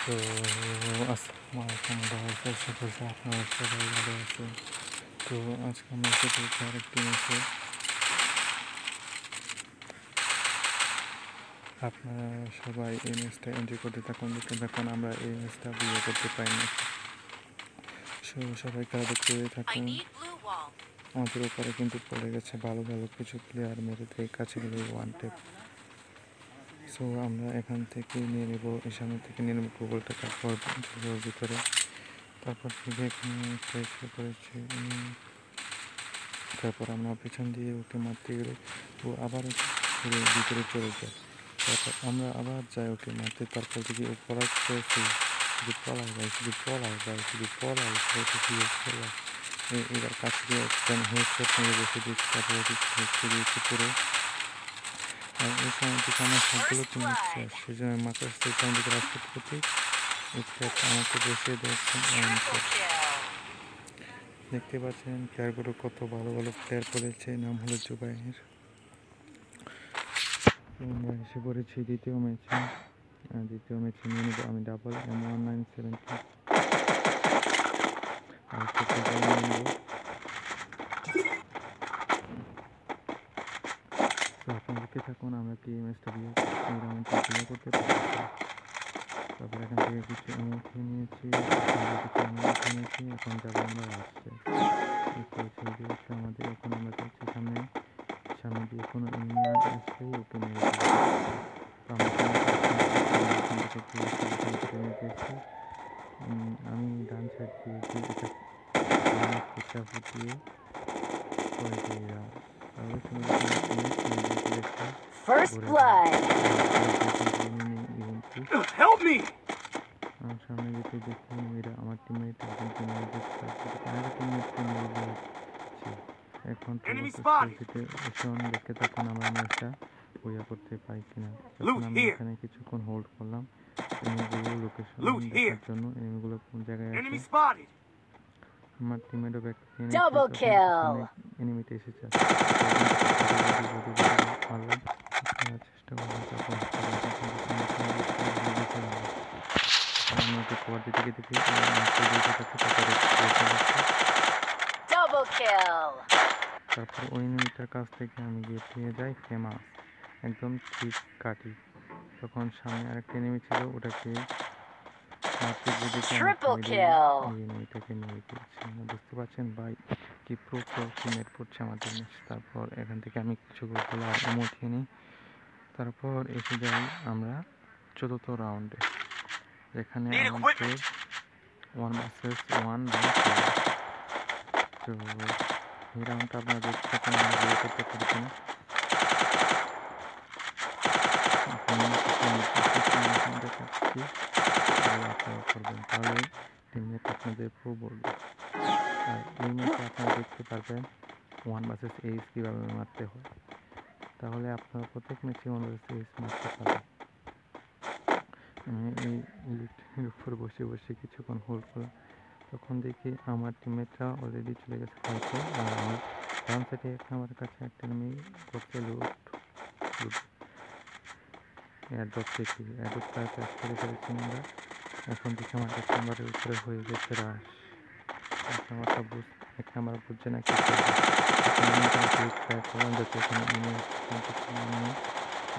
তো আসসালামু আলাইকুম গাইস, আশা করছি আপনারা সবাই ভালো আছেন। তো আজকে আমরা এসে পড়েছি আরেকটি ম্যাচে। আপনারা সবাই এই ম্যাচটা এনজয় করতে থাকুন, দেখতে থাকুন। আমরা এই ম্যাচটা বিয়ে করতে পারি না, সবাই খেলা দেখতে থাকুন। আমাদের উপরে কিন্তু পড়ে গেছে ভালো ভালো কিছু প্লেয়ার, মেরে দিয়ে কাছে গেলে ওয়ান টেপ। সো আমরা এখান থেকে নিয়ে নেবো, এই সামনে থেকে নিয়ে নেবো গোলটা, তারপর ভিতরে, তারপর থেকে এখানে চেষ্টা করেছি। তারপর আমরা পেছন দিয়ে ওকে মারতে গেলে ও আবার ভিতরে চলে যায়। তারপর আমরা আবার যাই ওকে মারতে, তারপর থেকে ও পড়া করেছি, শুধু পলাই যায়, শুধু পলাই যায়, শুধু পলাই পলাই। এবার কাছ থেকে হেডশট মেরে বসে দিচ্ছি, তারপর হচ্ছে দিয়েছি পুরো। আর ওই সময় থেকে আমার সবগুলো টিম শেষ, সেই জন্য মাথার সেখান থেকে রাস্তা করতে আমাকে বসে দেখতে পাচ্ছেন প্লেয়ারগুলো কত ভালো ভালো প্লেয়ার করেছে। নাম হলো জুবাইর। আমরা এসে পড়েছি দ্বিতীয় ম্যাচে নিয়ে নেবো আমি ডাবল M1970 আর তো আপনারা দেখতে থাকুন আমরা কি ম্যাচটা এই রাউন্ডটা বিয়ে করতে পারি। তারপর এখান থেকে কিছু এমওকে নিয়েছি, এখন যাবো আমরা আসছে আমাদের। এখন আমরা যাচ্ছি সামনে দিয়ে কোনো ইউনিয়ন আসলেই ওকে মেরে আমি ডান সাইড দিয়েছি, এটা ফুটিয়ে করে দিয়ে First blood. সামনে যেতে দেখি মেয়েরা আমার টিমমেট এখন দেখতে তখন আমরা ম্যাচটা বইয়া করতে পাই কিনা। তখন আমি এখানে কিছুক্ষণ হোল্ড করলাম এনিমিগুলো লোকেশন দেখার জন্য, এনিমিগুলো কোন জায়গায় আছে। আমার টিমমেটও ব্যাক এনিমিতে এসেছে, মারলাম, চেষ্টা করলাম। আমাকে কভার দিতে দেখি তারপর ওই এনিমিটার কাছ থেকে আমি গিয়ে পেয়ে যাই ফেমাস, একদম ঠিক কাটি। তখন সামনে আরেকটা এনিমি ছিল, ওটাকে এনিমিটাকে নিয়ে গিয়েছি। বুঝতে পারছেন ভাই কি টিমমেট পড়ছে আমাদের ম্যাচ। তারপর এখান থেকে আমি কিছু গোল আর উঠিয়ে নিই। তারপর এসে যাই আমরা চতুর্থ রাউন্ডে, এখানে আমাদের 1 vs 1 তো এই রাউন্ডটা আপনারা দেখতে থাকুন, আমরা বিয়ে করতে পারছি না। করবেন তাহলে টিমমেট আপনাদের প্রো বলবে। আর এই ম্যাচে আপনারা দেখতে পারবেন 1 vs 8 কীভাবে মারতে হয়, তাহলে আপনারা প্রত্যেক ম্যাচে 1 vs 8 মারতে পারবেন। আমি এই লিফটের উপর বসে বসে কিছুক্ষণ হোল্ড করলাম, তখন দেখি আমার টিমমেটরা অলরেডি চলে গেছে ফাইটে। আর আমার ডান সাইডে আমার কাছে একটা এনিমি করতে এয়ারড্রপ থেকে এয়ারড্রপটা চাষ করে ফেলেছি আমরা। এখন দেখি আমার এক নাম্বারের উপরে হয়ে গেছে রাশ। এক নাম্বার বুঝছে না কি করবে,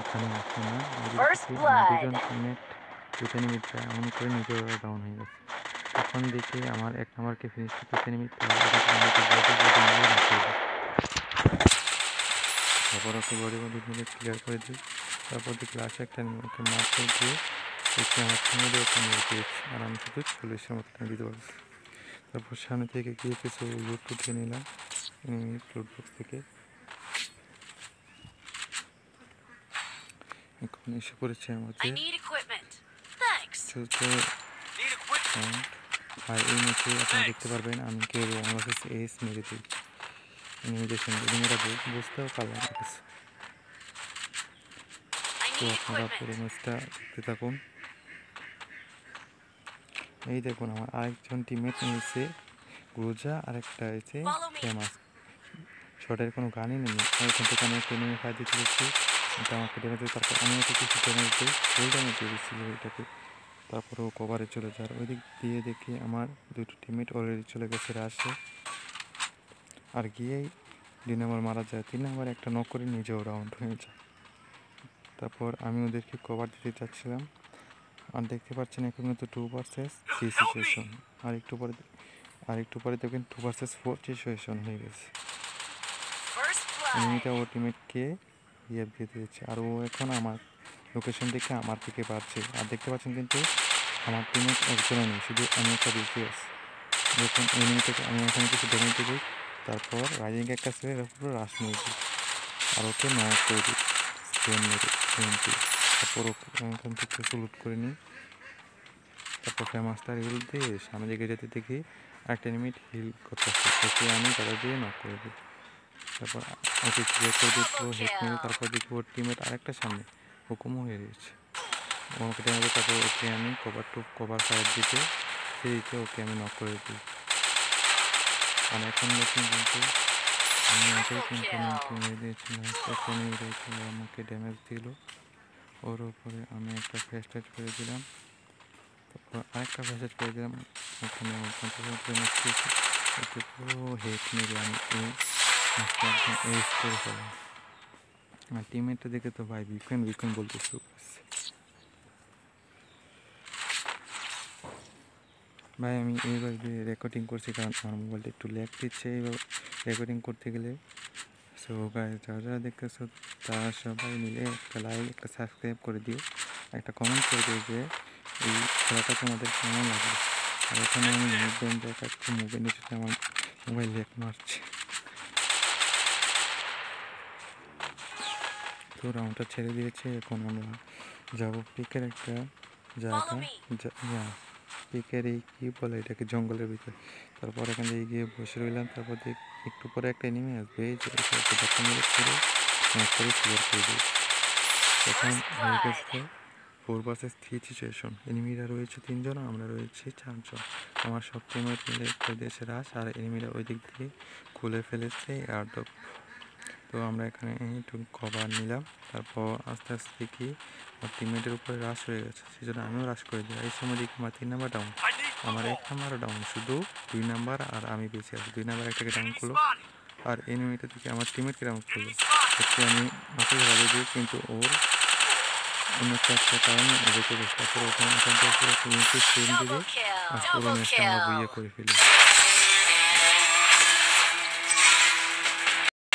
এখানে আসছে না। দুজন টিমমেট দুটো এনিমিট এমন করে নিজের ডাউন হয়ে গেছে। এখন দেখি আমার এক নাম্বারকে ফিনিশ করতে এনিমিট, তারপর ওকে বডি মিলে ক্লিয়ার করে দিই। তারপর দেখি লাস্ট একটা ওকে মারতে গিয়ে দেখি আমার টিমমেটে ওকে মেরে দিয়েছি, আর আমি শুধু 40-এর মতো দিতে পারছি। তারপর সামনে থেকে গিয়ে কিছু লুট উঠিয়ে নিলাম লুট বক্স থেকে। এখন এসে পড়েছে আমাদের আর এই ম্যাচে আপনারা দেখতে পারবেন আমি কেউ আমাদের এস মেরে দিই। এনিমিদের সঙ্গে এনিমিরা বুঝতেও পারলাম না কিছু। তো আপনারা পুরো ম্যাচটা দেখতে থাকুন। এই দেখুন আমার আরেকজন টিমমেট নিয়েছে গ্রোজা, আরেকটা হয়েছে ফেমাস। শটের কোনো গানই নেই। এখান থেকে আমি একটা এনিমি ফায়ার দিতে পেরেছি, এটা আমাকে ড্যামেজ দিই। তারপর আমি ওকে কিছু ড্যামেজ দিই, ফুল ড্যামেজ দিয়ে দিচ্ছি এটাকে। তারপরে ও কভারে চলে যায়। ওই দিক দিয়ে দেখি আমার দুটো টিমমেট অলরেডি চলে গেছে রাশে, আর গিয়েই 2 নম্বর মারা যায়। 3 নম্বর একটা নক করে নিজেও রাউন্ড হয়ে যায়। তারপর আমি ওদেরকে কভার দিতে চাচ্ছিলাম, আর দেখতে পাচ্ছেন এখন কিন্তু 2 ভার্সেস 3 সিচুয়েশন। আর একটু পরে দেখবেন 2 ভার্সেস 4 সিচুয়েশন হয়ে গেছে। First এনিমিটা blood. ওর টিমমেটকে ইয়ে দিয়ে দিয়েছে, আর ও এখন আমার লোকেশন দেখে আমার দিকে বাড়ছে। আর দেখতে পাচ্ছেন কিন্তু আমার টিমমেট একজনও নেই, শুধু আমি একটা বেশি আছি। যখন এনিমিটাকে আমি এখানে কিছু ড্যামেজ দিই, তারপর রাইজিং একটা ছেড়ে পুরো রাশ মেরে দিই, আর ওকে নক করে দিই স্পেন মেরে এমপি। তারপর ওকে এখান থেকে কিছু লুট করে নিই। তারপর ফেমাসটার হিল দিয়ে সামনে দিকে যেতে দেখি আরেকটা এনিমিট হিল করতেছে, ওকে আমি তাদের দিয়ে নক করে দিই। তারপর ওকে ক্লিয়ার করে দিই পুরো হেড মেরে। তারপর দেখি ওর টিমমেট আরেকটা সামনে হুকুমও হয়ে গেছে, ওকে টেনে। তারপর ওকে আমি কভার ফায়ার দিতে ওকে আমি নক করে দিই। আর এখন দেখুন কিন্তু আমি একাই কিন্তু মেরে দিয়েছিলাম, একটা এনিমি রেখে আমাকে ড্যামেজ দিল। ওর উপরে আমি একটা ফেস্টেজ করে দিলাম, তারপর আরেকটা ফেস্টেজ করে দিলাম। ওখানে আমার 50 ড্যামেজ দিয়েছি, ওকে পুরো হেড মেরে আমি এই ম্যাচটা একদম এস করে ফেলাম। আর টিমমেটটা দেখে তো ভাই উইকেন বলতে শুরু করছে। ভাই আমি এইভাবে রেকর্ডিং করছি কারণ আমার মোবাইলটা একটু ল্যাগ দিচ্ছে এইভাবে রেকর্ডিং করতে গেলে। সো গাইস, যারা যারা দেখতেছো তারা সবাই মিলে একটা লাইক, একটা সাবস্ক্রাইব করে দিও, একটা কমেন্ট করে দিও যে এই খেলাটা তোমাদের কেমন লাগবে। আর এখানে আমি মুভমেন্ট দেখাচ্ছি, মুভমেন্টের সাথে আমার মোবাইল ল্যাগ মারছে। তো রাউন্ডটা ছেড়ে দিয়েছে, এখন আমরা যাবো পিকের একটা জায়গা, পিকের এই কী বলে এটাকে, জঙ্গলের ভিতরে। তারপর এখান থেকে গিয়ে বসে রইলাম। তারপর একটু পরে একটা এনিমি আসবে, এই যে ধাক্কা মেরে করে ক্লিয়ার করে দিয়েছি। এখন হয়ে গেছে 4 ভার্সেস 3 সিচুয়েশন। এনিমিরা রয়েছে 3 জন, আমরা রয়েছি 4 জন। আমার সব টিমমেট মিলে করে দিয়েছে রাশ, আর এনিমিরা ওই দিক দিয়ে খুলে ফেলেছে এয়ারড্রপ। তো আমরা এখানে একটু কভার নিলাম। তারপর আস্তে আস্তে দেখি আমার টিমমেটের উপরে রাশ হয়ে গেছে, সেই জন্য আমিও রাশ করে দিই। এই সময় দেখি আমার 3 নাম্বার ডাউন, আমার 1 নাম্বারও ডাউন, শুধু 2 নাম্বার আর আমি বেঁচে আছি। 2 নাম্বার একটাকে ডাউন করলো, আর এনিমিটা থেকে আমার টিমমেটকে ডাউন করলো। হচ্ছে আমি মাকে ভালো দিই, কিন্তু ওর অন্য একটা কারণে বেঁচে গেছে। তারপর ওখান থেকে পুরো টিমকে স্ট্রেন দিলে আর পুরো ম্যাচটা আমরা বুইয়ে করে ফেলি।